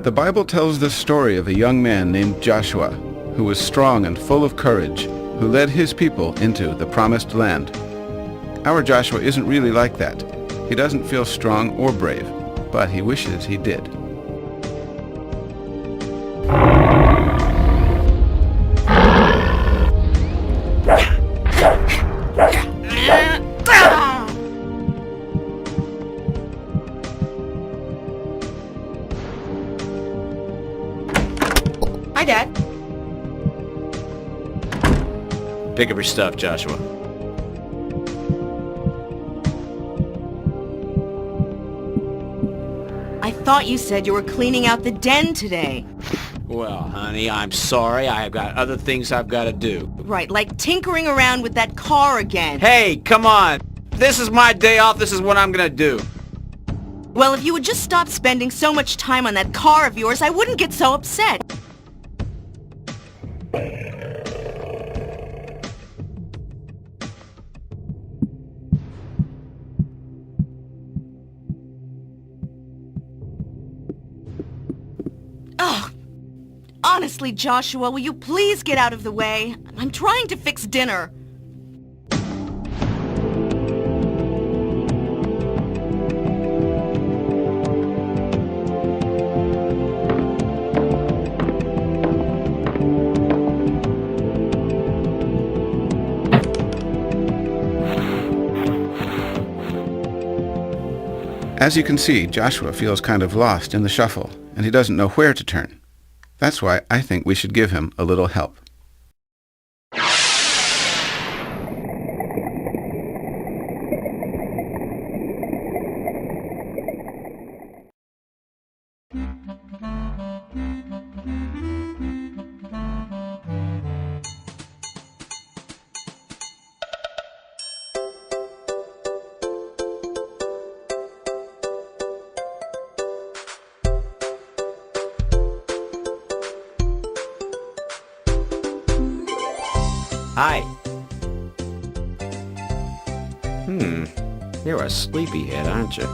The Bible tells the story of a young man named Joshua, who was strong and full of courage, who led his people into the promised land. Our Joshua isn't really like that. He doesn't feel strong or brave, but he wishes he did. Hi, Dad. Pick up your stuff, Joshua. I thought you said you were cleaning out the den today. Well, honey, I'm sorry. I have got other things I've got to do. Right, like tinkering around with that car again. Hey, come on. This is my day off. This is what I'm going to do. Well, if you would just stop spending so much time on that car of yours, I wouldn't get so upset. Oh, honestly, Joshua, will you please get out of the way? I'm trying to fix dinner. As you can see, Joshua feels kind of lost in the shuffle, and he doesn't know where to turn. That's why I think we should give him a little help. Hi. You're a sleepyhead, aren't you?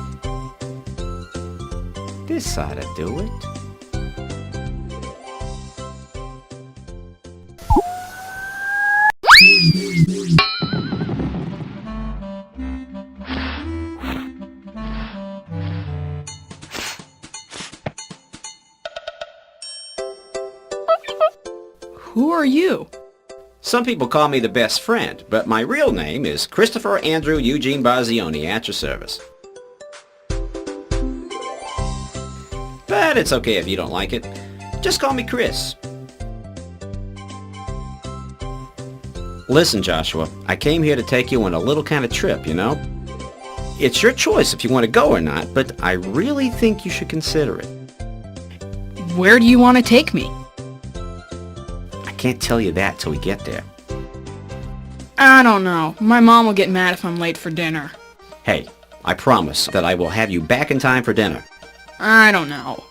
This ought to do it. Who are you? Some people call me the best friend, but my real name is Christopher Andrew Eugene Barzioni, at your service. But it's okay if you don't like it. Just call me Chris. Listen, Joshua, I came here to take you on a little kind of trip, you know? It's your choice if you want to go or not, but I really think you should consider it. Where do you want to take me? I can't tell you that till we get there. I don't know. My mom will get mad if I'm late for dinner. Hey, I promise that I will have you back in time for dinner. I don't know.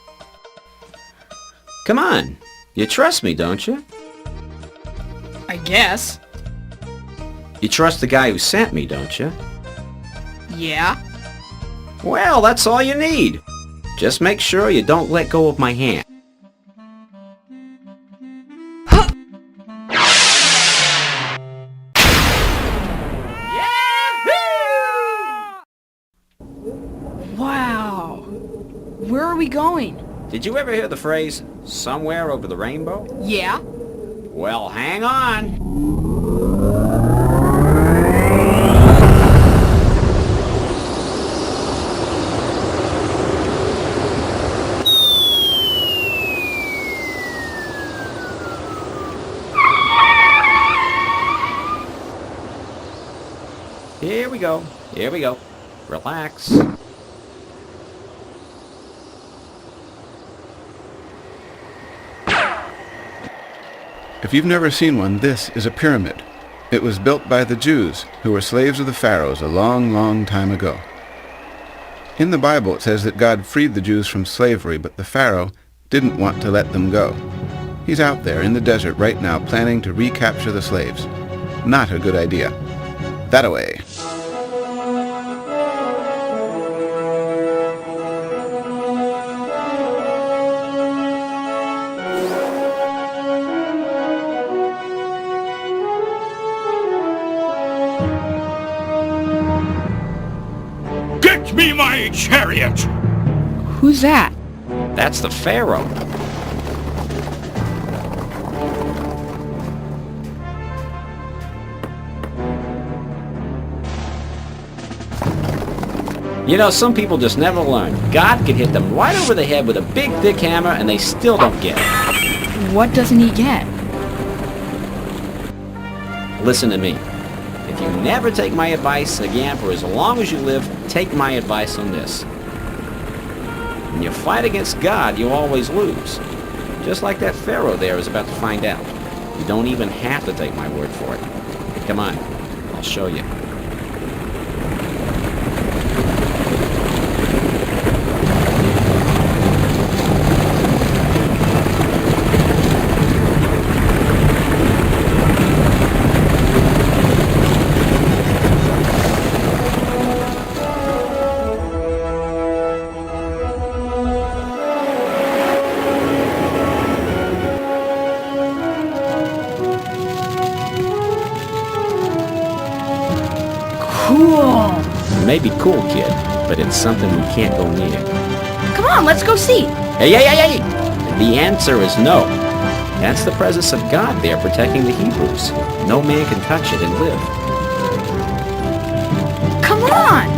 Come on. You trust me, don't you? I guess. You trust the guy who sent me, don't you? Yeah? Well, that's all you need. Just make sure you don't let go of my hand. Wow. Where are we going? Did you ever hear the phrase, somewhere over the rainbow? Yeah? Well, hang on. Here we go. Here we go. Relax. If you've never seen one, this is a pyramid. It was built by the Jews, who were slaves of the pharaohs a long, long time ago. In the Bible it says that God freed the Jews from slavery, but the Pharaoh didn't want to let them go. He's out there in the desert right now planning to recapture the slaves. Not a good idea. That-a-way. Get me my chariot! Who's that? That's the Pharaoh. You know, some people just never learn. God could hit them right over the head with a big, thick hammer, and they still don't get it. What doesn't he get? Listen to me. If you never take my advice again for as long as you live, take my advice on this. When you fight against God, you always lose. Just like that Pharaoh there is about to find out. You don't even have to take my word for it. Come on, I'll show you. Cool. It may be cool, kid, but it's something we can't go near. Come on, let's go see. Hey, hey, hey, hey! The answer is no. That's the presence of God there protecting the Hebrews. No man can touch it and live. Come on.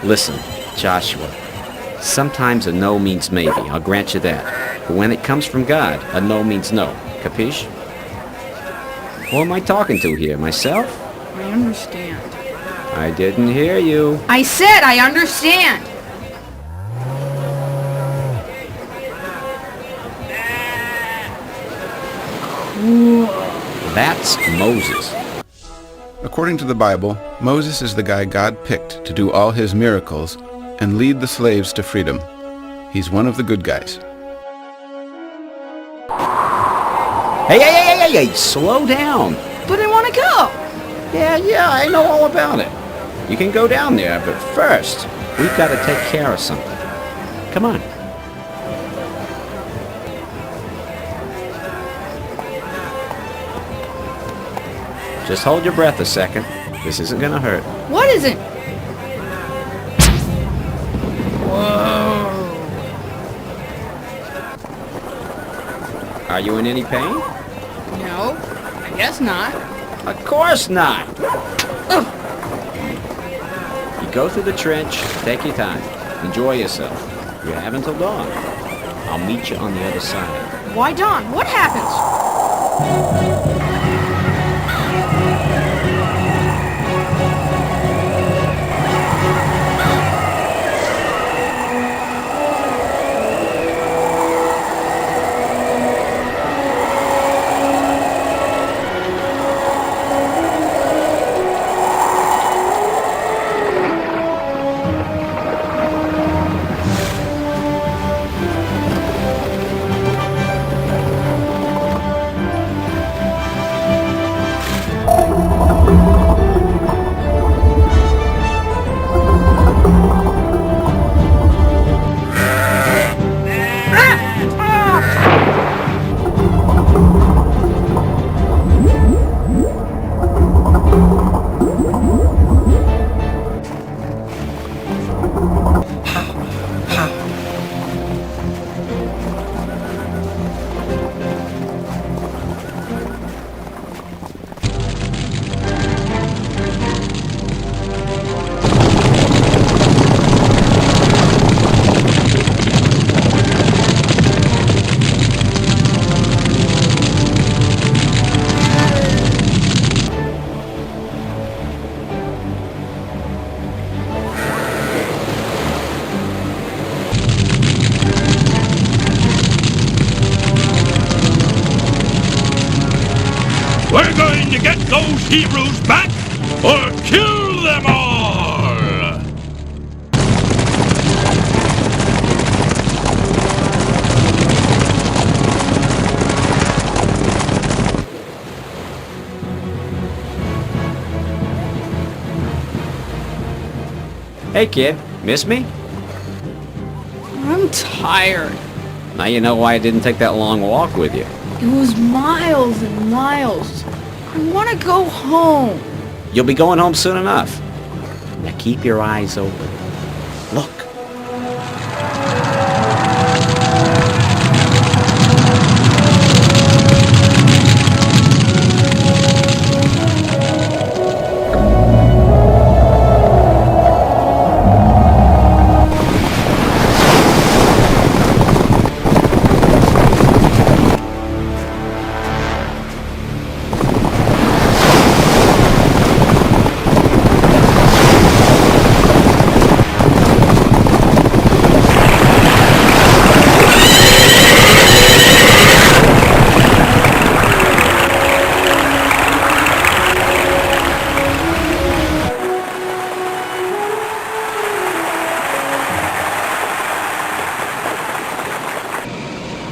Listen, Joshua, sometimes a no means maybe, I'll grant you that. But when it comes from God, a no means no. Capiche? Who am I talking to here, myself? I understand. I didn't hear you. I said I understand. Cool. That's Moses. According to the Bible, Moses is the guy God picked to do all his miracles and lead the slaves to freedom. He's one of the good guys. Hey, hey, hey, hey, hey, slow down. But I want to go. Yeah, I know all about it. You can go down there, but first, we've got to take care of something. Come on. Just hold your breath a second. This isn't gonna hurt. What isn't? Whoa. Are you in any pain? No, I guess not. Of course not. You go through the trench, take your time. Enjoy yourself. You have until dawn. I'll meet you on the other side. Why dawn? What happens? We're going to get those Hebrews back, or kill them all! Hey kid, miss me? I'm tired. Now you know why I didn't take that long walk with you. It was miles and miles. I want to go home. You'll be going home soon enough. Now keep your eyes open. Look.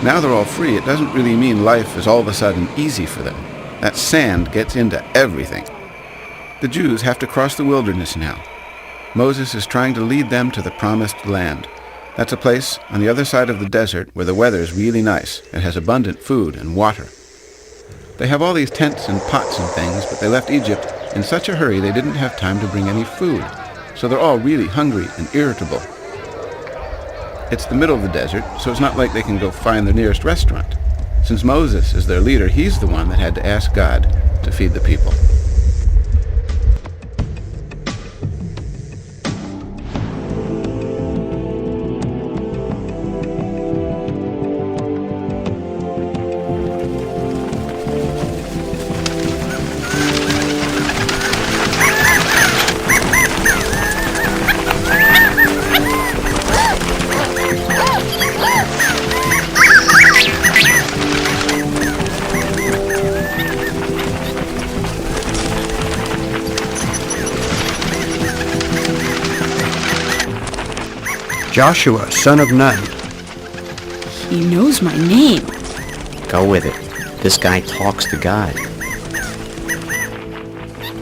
Now they're all free, it doesn't really mean life is all of a sudden easy for them. That sand gets into everything. The Jews have to cross the wilderness now. Moses is trying to lead them to the promised land. That's a place on the other side of the desert where the weather's really nice. It has abundant food and water. They have all these tents and pots and things, but they left Egypt in such a hurry they didn't have time to bring any food. So they're all really hungry and irritable. It's the middle of the desert, so it's not like they can go find the nearest restaurant. Since Moses is their leader, he's the one that had to ask God to feed the people. Joshua, son of Nun. He knows my name. Go with it. This guy talks to God.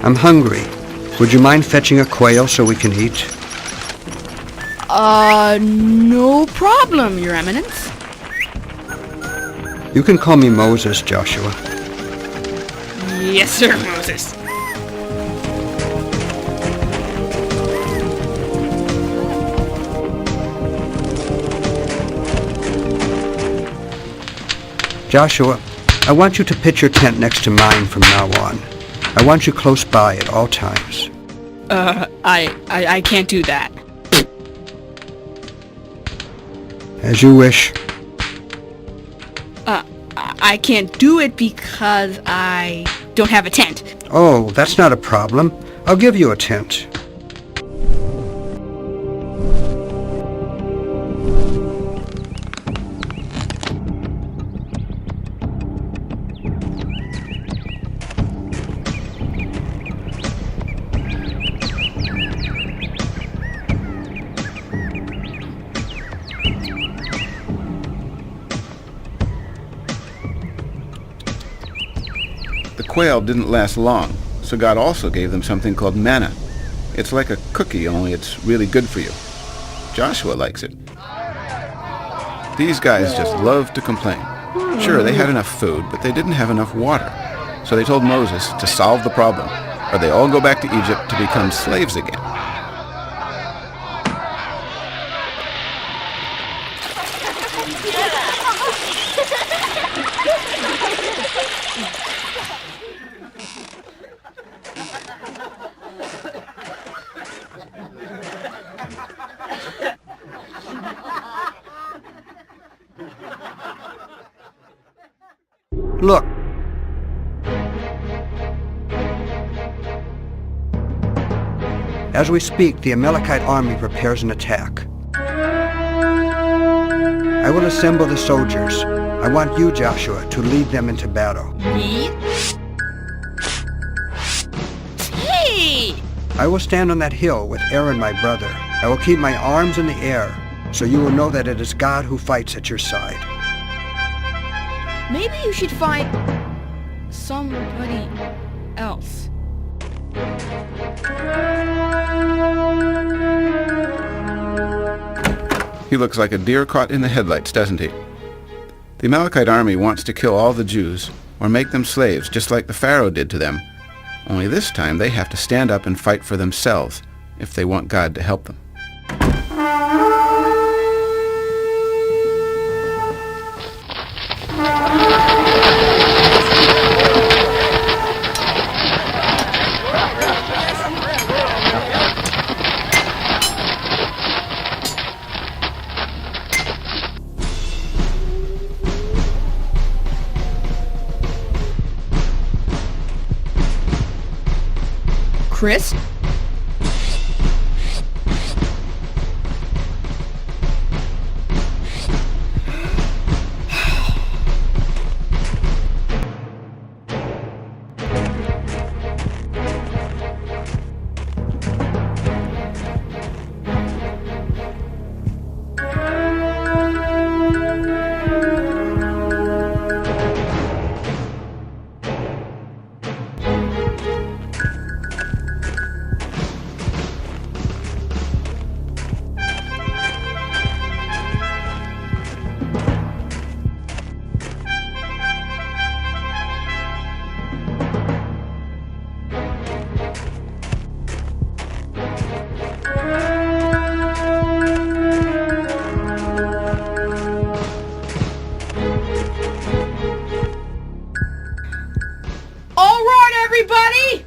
I'm hungry. Would you mind fetching a quail so we can eat? No problem, Your Eminence. You can call me Moses, Joshua. Yes, sir, Moses. Joshua, I want you to pitch your tent next to mine from now on. I want you close by at all times. I can't do that. As you wish. I can't do it because I don't have a tent. Oh, that's not a problem. I'll give you a tent. The quail didn't last long, so God also gave them something called manna. It's like a cookie, only it's really good for you. Joshua likes it. These guys just love to complain. Sure, they had enough food, but they didn't have enough water. So they told Moses to solve the problem, or they all go back to Egypt to become slaves again. Look. As we speak, the Amalekite army prepares an attack. I will assemble the soldiers. I want you, Joshua, to lead them into battle. Me? Hey! I will stand on that hill with Aaron, my brother. I will keep my arms in the air, so you will know that it is God who fights at your side. Maybe you should find somebody else. He looks like a deer caught in the headlights, doesn't he? The Amalekite army wants to kill all the Jews, or make them slaves, just like the Pharaoh did to them. Only this time they have to stand up and fight for themselves if they want God to help them. Chris? Everybody!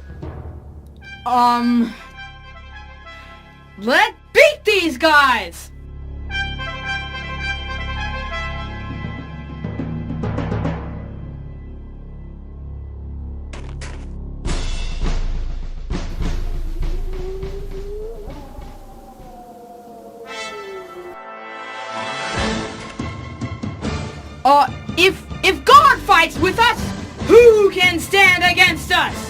Let's beat these guys! If God fights with us, who can stand against us?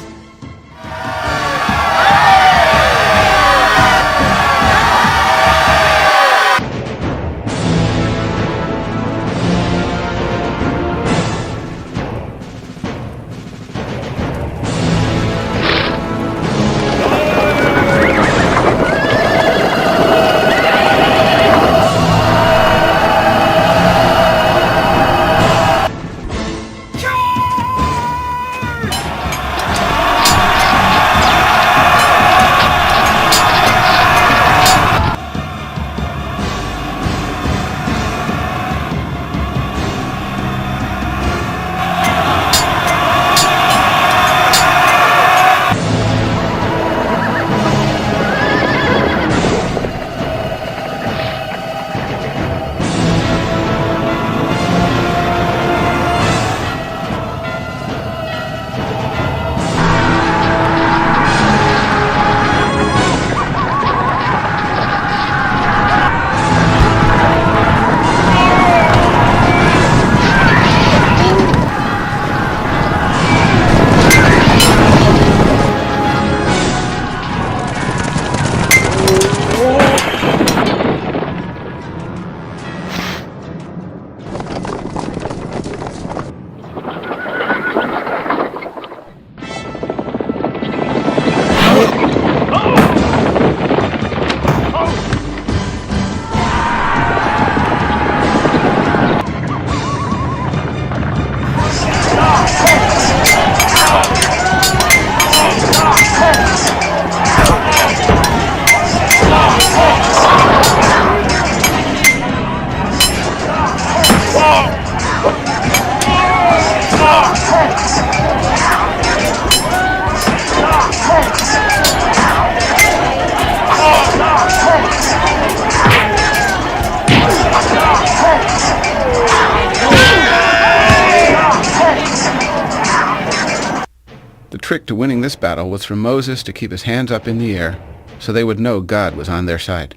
The trick to winning this battle was for Moses to keep his hands up in the air so they would know God was on their side.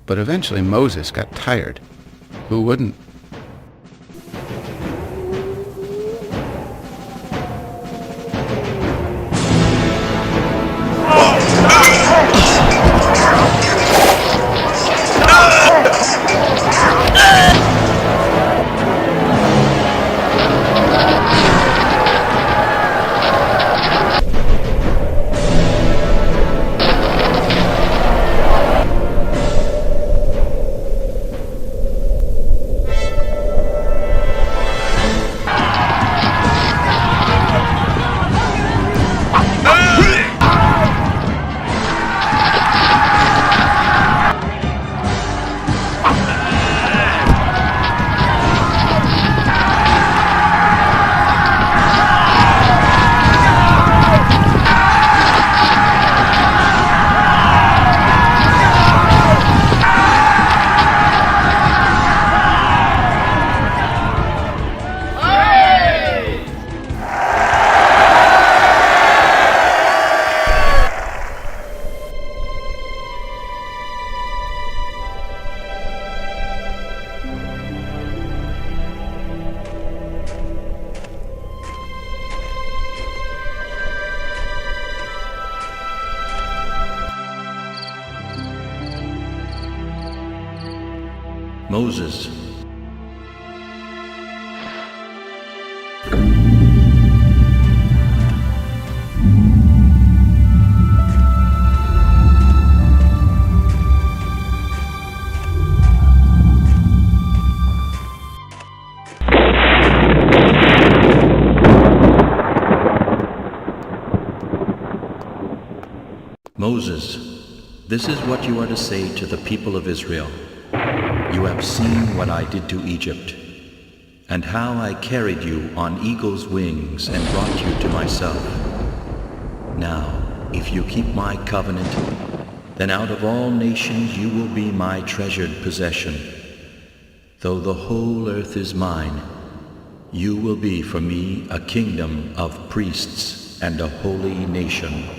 But eventually Moses got tired. Who wouldn't? Moses. Moses, this is what you are to say to the people of Israel. You have seen what I did to Egypt, and how I carried you on eagle's wings and brought you to myself. Now, if you keep my covenant, then out of all nations you will be my treasured possession. Though the whole earth is mine, you will be for me a kingdom of priests and a holy nation.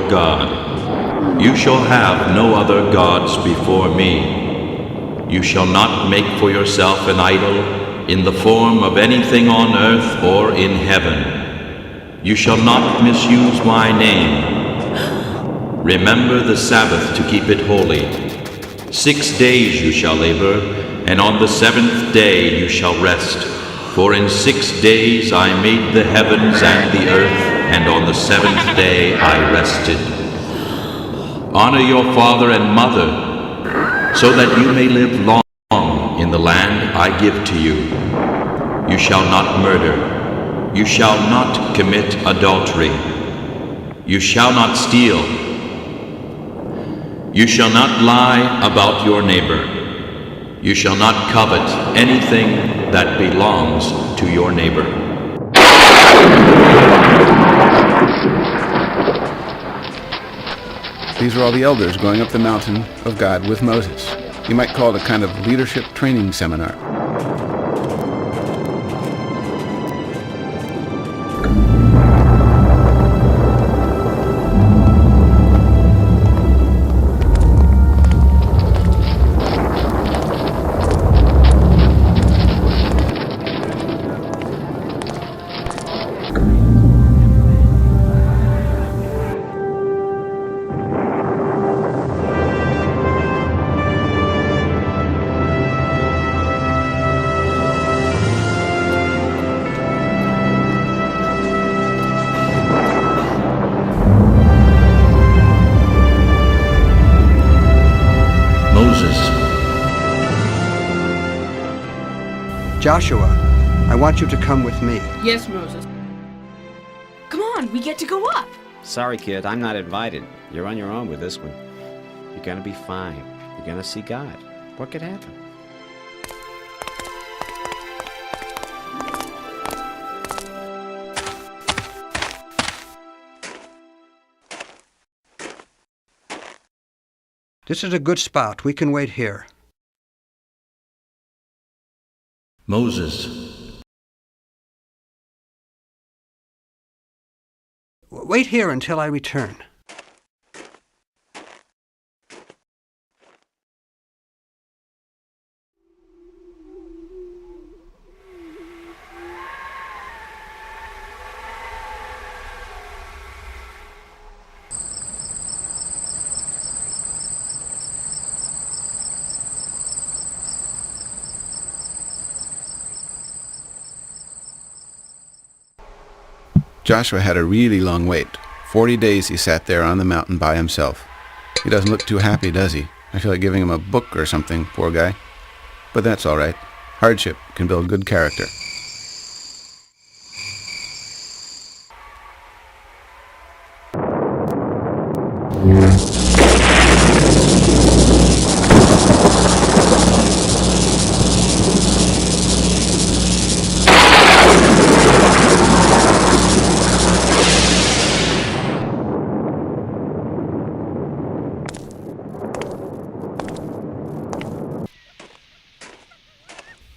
God. You shall have no other gods before me. You shall not make for yourself an idol in the form of anything on earth or in heaven. You shall not misuse my name. Remember the Sabbath to keep it holy. 6 days you shall labor, and on the 7th day you shall rest. For in 6 days I made the heavens and the earth, and on the 7th day I rested. Honor your father and mother, so that you may live long in the land I give to you. You shall not murder. You shall not commit adultery. You shall not steal. You shall not lie about your neighbor. You shall not covet anything that belongs to your neighbor. These are all the elders going up the mountain of God with Moses. You might call it a kind of leadership training seminar. Joshua, I want you to come with me. Yes, Moses. Come on, we get to go up. Sorry, kid, I'm not invited. You're on your own with this one. You're gonna be fine. You're gonna see God. What could happen? This is a good spot. We can wait here. Moses. Wait here until I return. Joshua had a really long wait. 40 days he sat there on the mountain by himself. He doesn't look too happy, does he? I feel like giving him a book or something, poor guy. But that's all right. Hardship can build good character.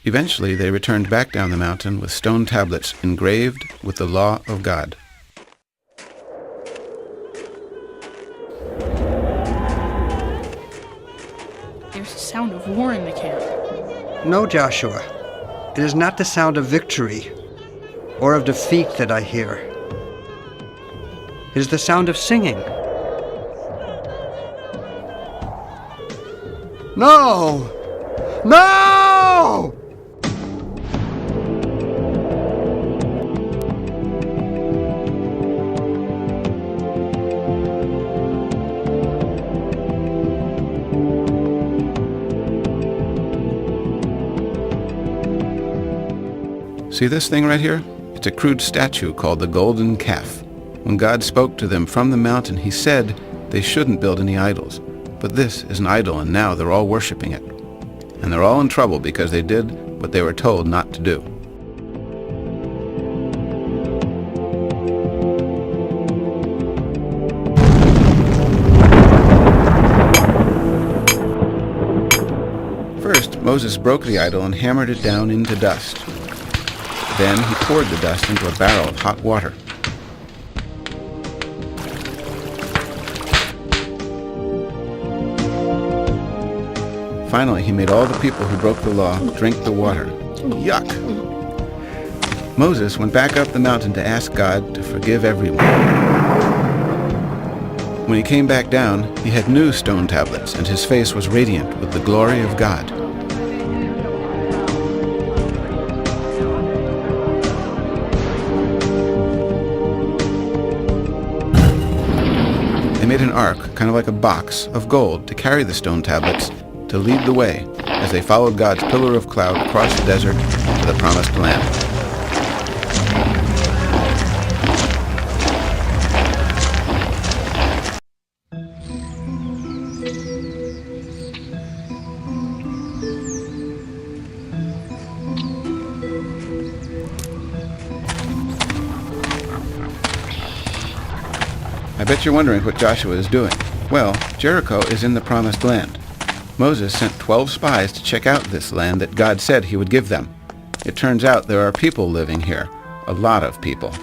Eventually, they returned back down the mountain with stone tablets engraved with the law of God. there's a sound of war in the camp. No, Joshua. It is not the sound of victory or of defeat that I hear. It is the sound of singing. No! No! See this thing right here? It's a crude statue called the Golden Calf. When God spoke to them from the mountain, he said they shouldn't build any idols. But this is an idol, and now they're all worshiping it. And they're all in trouble because they did what they were told not to do. First, Moses broke the idol and hammered it down into dust. Then he poured the dust into a barrel of hot water. Finally, he made all the people who broke the law drink the water. Yuck! Moses went back up the mountain to ask God to forgive everyone. When he came back down, he had new stone tablets, and his face was radiant with the glory of God. They made an ark, kind of like a box, of gold to carry the stone tablets to lead the way as they followed God's pillar of cloud across the desert to the promised land. I bet you're wondering what Joshua is doing. Well, Jericho is in the promised land. Moses sent 12 spies to check out this land that God said he would give them. It turns out there are people living here, a lot of people.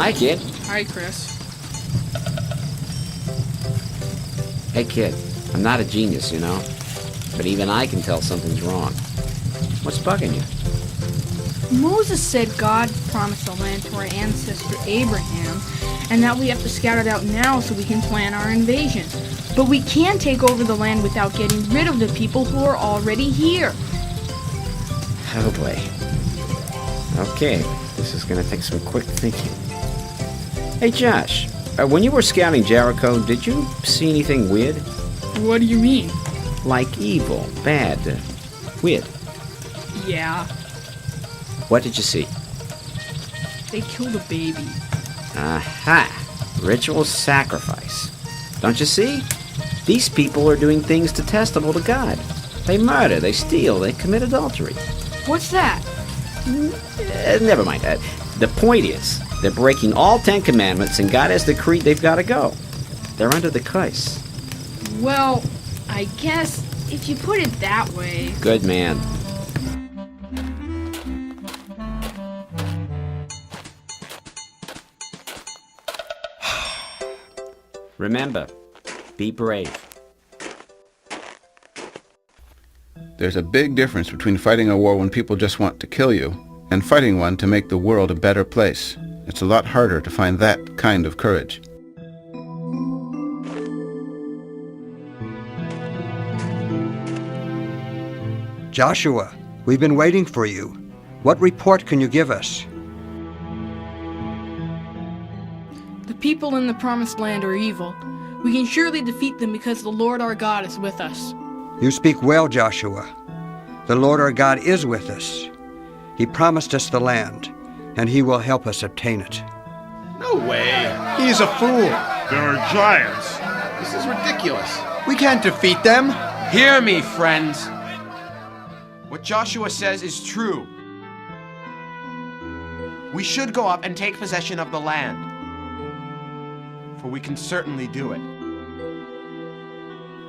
Hi, kid. Hi, Chris. Hey, kid. I'm not a genius, you know. But even I can tell something's wrong. What's bugging you? Moses said God promised the land to our ancestor Abraham, and that we have to scout it out now so we can plan our invasion. But we can't take over the land without getting rid of the people who are already here. Oh, boy. Okay, this is gonna take some quick thinking. Hey, Josh, when you were scouting Jericho, did you see anything weird? What do you mean? Like evil, bad, weird. Yeah, What did you see? they killed a baby. Aha! Ritual sacrifice. Don't you see? These people are doing things detestable to God. They murder, they steal, they commit adultery. What's that? Never mind that. The point is, they're breaking all 10 commandments, and God has decreed they've got to go. They're under the curse. Well, I guess if you put it that way. Good man. Remember, be brave. There's a big difference between fighting a war when people just want to kill you and fighting one to make the world a better place. It's a lot harder to find that kind of courage. Joshua, we've been waiting for you. What report can you give us? The people in the Promised Land are evil. We can surely defeat them because the Lord our God is with us. You speak well, Joshua. The Lord our God is with us. He promised us the land, and he will help us obtain it. No way. He's a fool. There are giants. This is ridiculous. We can't defeat them. Hear me, friends. What Joshua says is true. We should go up and take possession of the land, for we can certainly do it.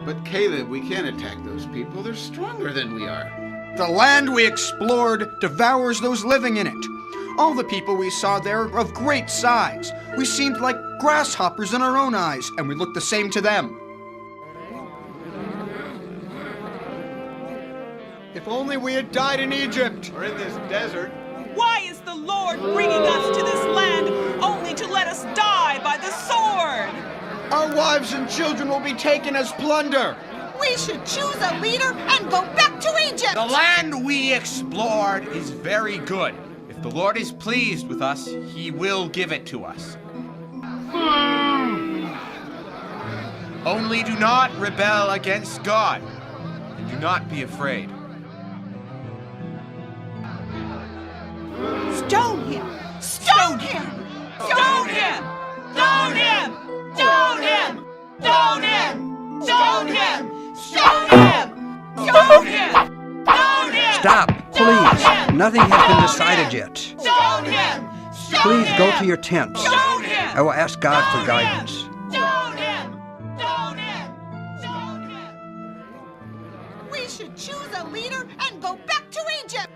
But Caleb, we can't attack those people. They're stronger than we are. The land we explored devours those living in it. All the people we saw there are of great size. We seemed like grasshoppers in our own eyes, and we looked the same to them. If only we had died in Egypt. Or in this desert. Why is the Lord bringing us to this land only to let us die by the sword? Our wives and children will be taken as plunder. We should choose a leader and go back to Egypt! The land we explored is very good. If the Lord is pleased with us, he will give it to us. Only do not rebel against God, and do not be afraid. Stone him! Stone him! Stone him! Stone him! Stone him! Stone him! Stone him! Stone him! Stone him! Stone him! Stop, please. Nothing has been decided yet. Stone him! Please go to your tents. Stone him! I will ask God for guidance. Stone him! Stone him! Stone him! We should choose a leader and go back to Egypt!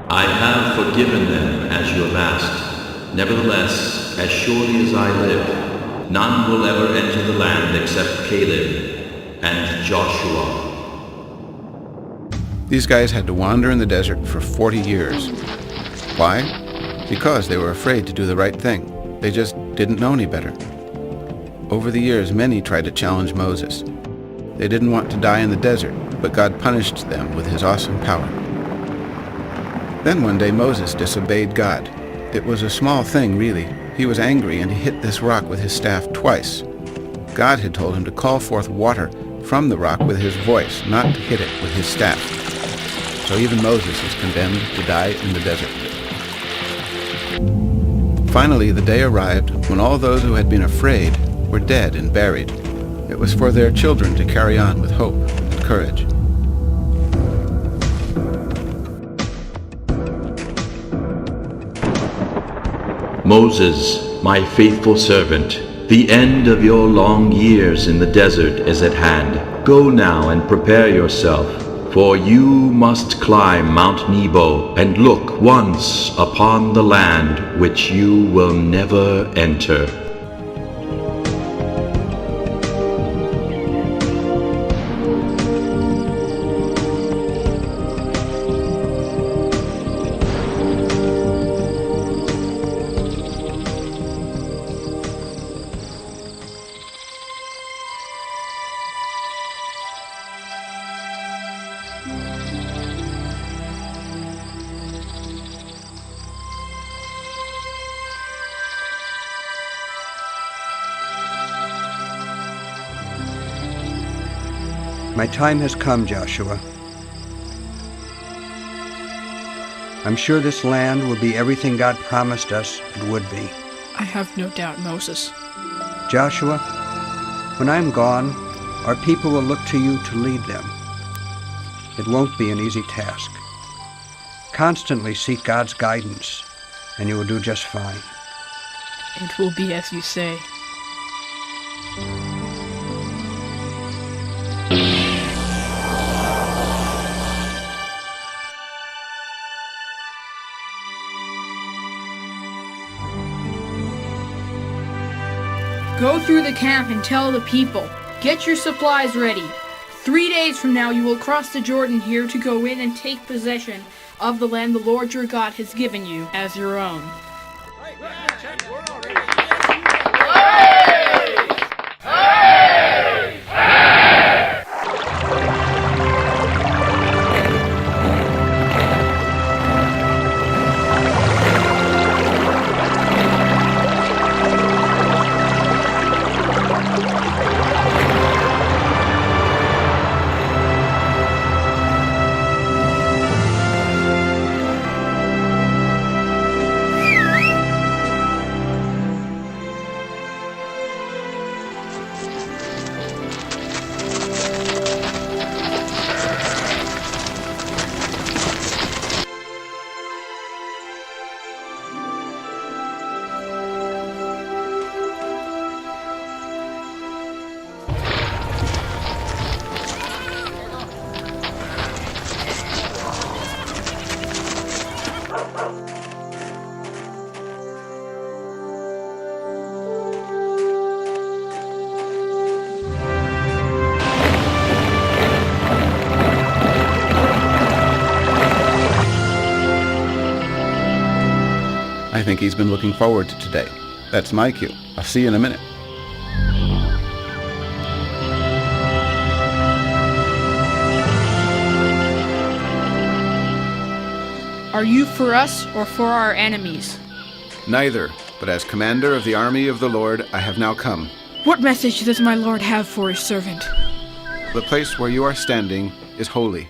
I have forgiven them as you have asked. Nevertheless, as surely as I live, none will ever enter the land except Caleb and Joshua. These guys had to wander in the desert for 40 years. Why? Because they were afraid to do the right thing. They just didn't know any better. Over the years, many tried to challenge Moses. They didn't want to die in the desert, but God punished them with his awesome power. Then one day Moses disobeyed God. It was a small thing, really. He was angry and he hit this rock with his staff twice. God had told him to call forth water from the rock with his voice, not to hit it with his staff. So even Moses is condemned to die in the desert. Finally, the day arrived when all those who had been afraid were dead and buried. It was for their children to carry on with hope and courage. Moses, my faithful servant, the end of your long years in the desert is at hand. Go now and prepare yourself, for you must climb Mount Nebo and look once upon the land which you will never enter. My time has come, Joshua. I'm sure this land will be everything God promised us it would be. I have no doubt, Moses. Joshua, when I'm gone, our people will look to you to lead them. It won't be an easy task. Constantly seek God's guidance, and you will do just fine. It will be as you say. through the camp and tell the people, get your supplies ready. 3 days from now you will cross the Jordan here to go in and take possession of the land the Lord your God has given you as your own. I think he's been looking forward to today. That's my cue. I'll see you in a minute. Are you for us or for our enemies? Neither, but as commander of the army of the Lord, I have now come. What message does my Lord have for his servant? The place where you are standing is holy.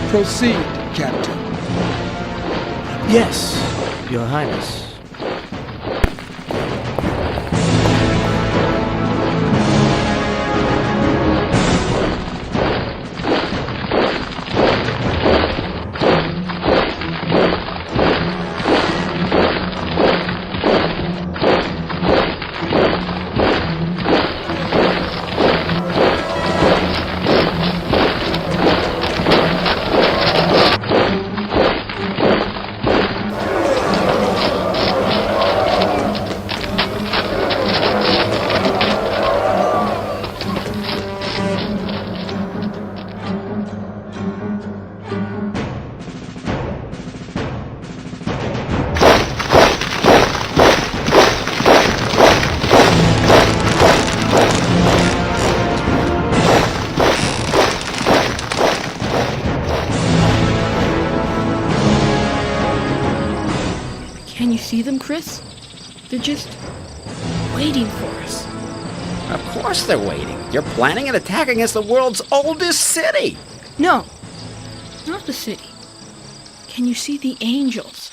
Proceed, Captain. Yes, Your Highness. Can you see them, Chris? They're just waiting for us. Of course they're waiting. You're planning an attack against the world's oldest city. No, not the city. Can you see the angels?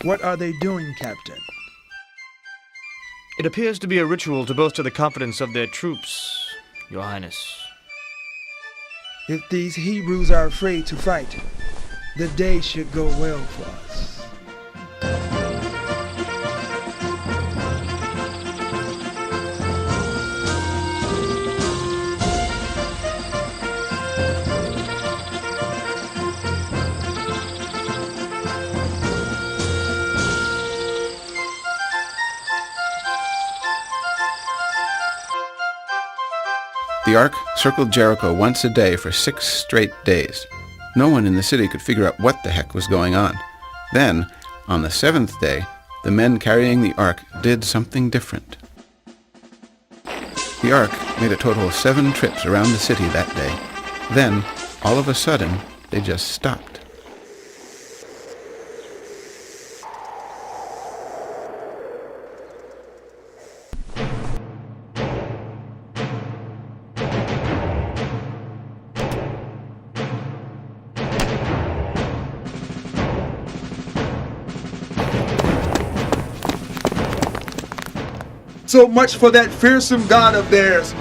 What are they doing, Captain? It appears to be a ritual to bolster the confidence of their troops, Your Highness. If these Hebrews are afraid to fight, the day should go well for us. The ark circled Jericho once a day for 6 straight days. No one in the city could figure out what the heck was going on. Then, on the 7th day, the men carrying the ark did something different. The ark made a total of 7 trips around the city that day. Then, all of a sudden, they just stopped. So much for that fearsome God of theirs.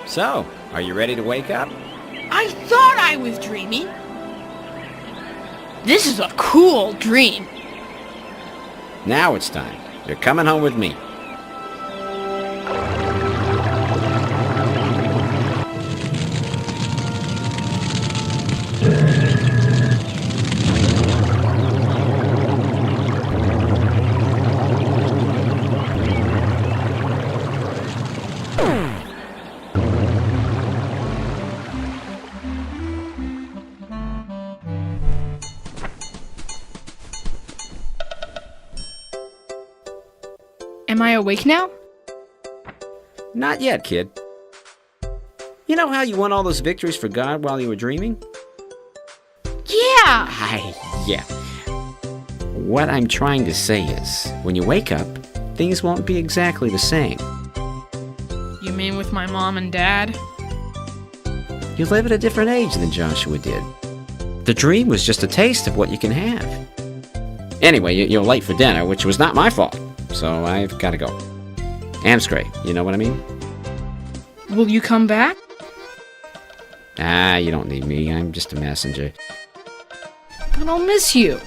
So, are you ready to wake up? I thought I was dreaming. This is a cool dream. Now it's time. You're coming home with me. Am I awake now? Not yet, kid. You know how you won all those victories for God while you were dreaming? Yeah! Yeah. What I'm trying to say is, when you wake up, things won't be exactly the same. You mean with my mom and dad? You live at a different age than Joshua did. The dream was just a taste of what you can have. Anyway, you're late for dinner, which was not my fault, so I've got to go. Amscray, you know what I mean? Will you come back? You don't need me. I'm just a messenger. But I'll miss you.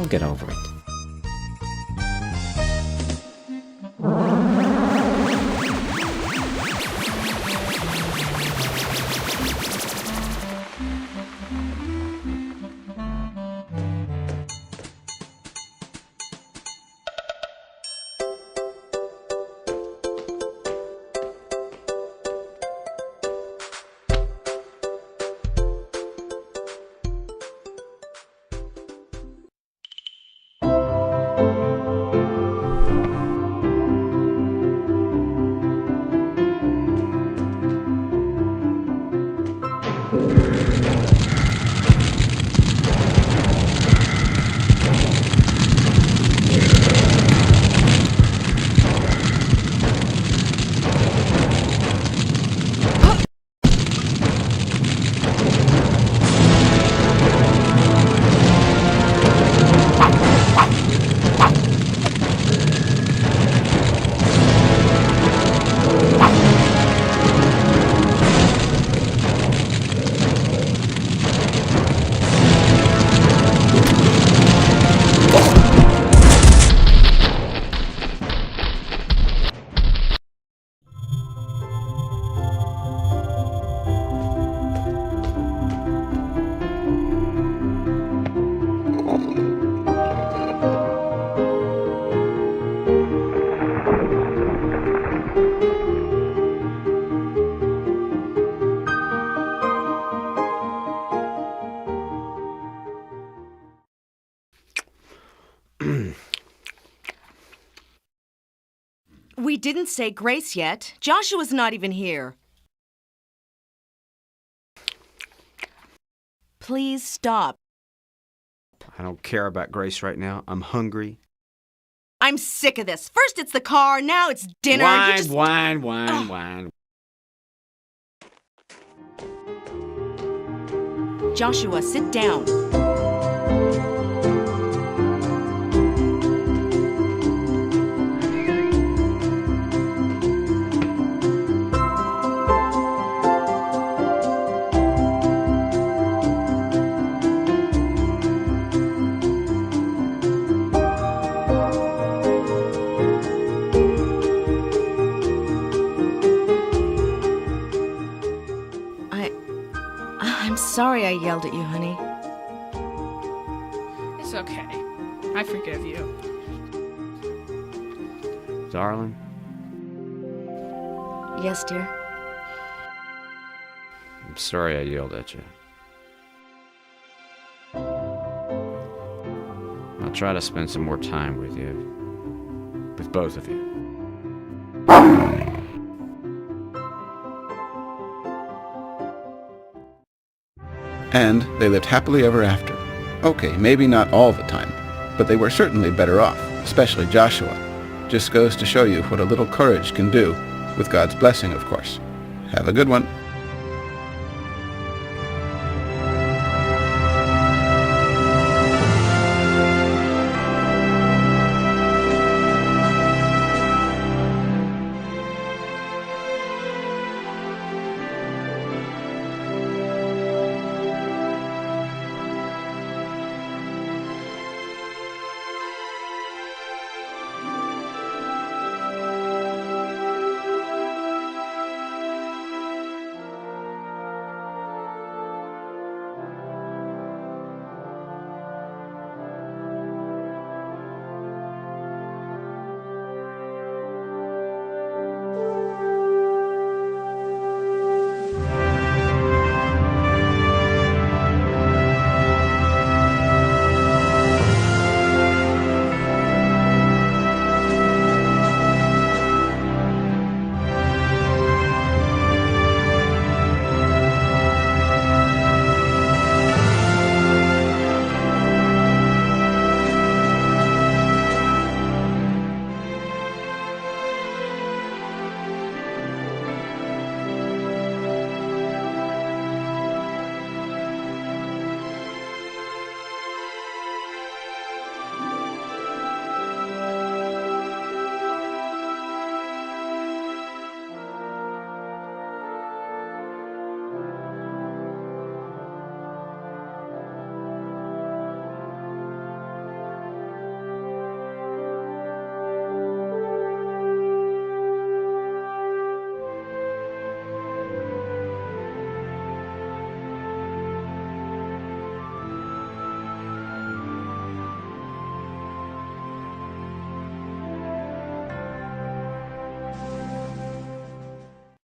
You'll get over it. We didn't say grace yet. Joshua's not even here. Please stop. I don't care about grace right now. I'm hungry. I'm sick of this. First it's the car, now it's dinner. Wine. Joshua, sit down. I'm sorry I yelled at you, honey. It's okay. I forgive you. Darling? Yes, dear? I'm sorry I yelled at you. I'll try to spend some more time with you. With both of you. And they lived happily ever after. Okay, maybe not all the time, but they were certainly better off, especially Joshua. Just goes to show you what a little courage can do, with God's blessing, of course. Have a good one.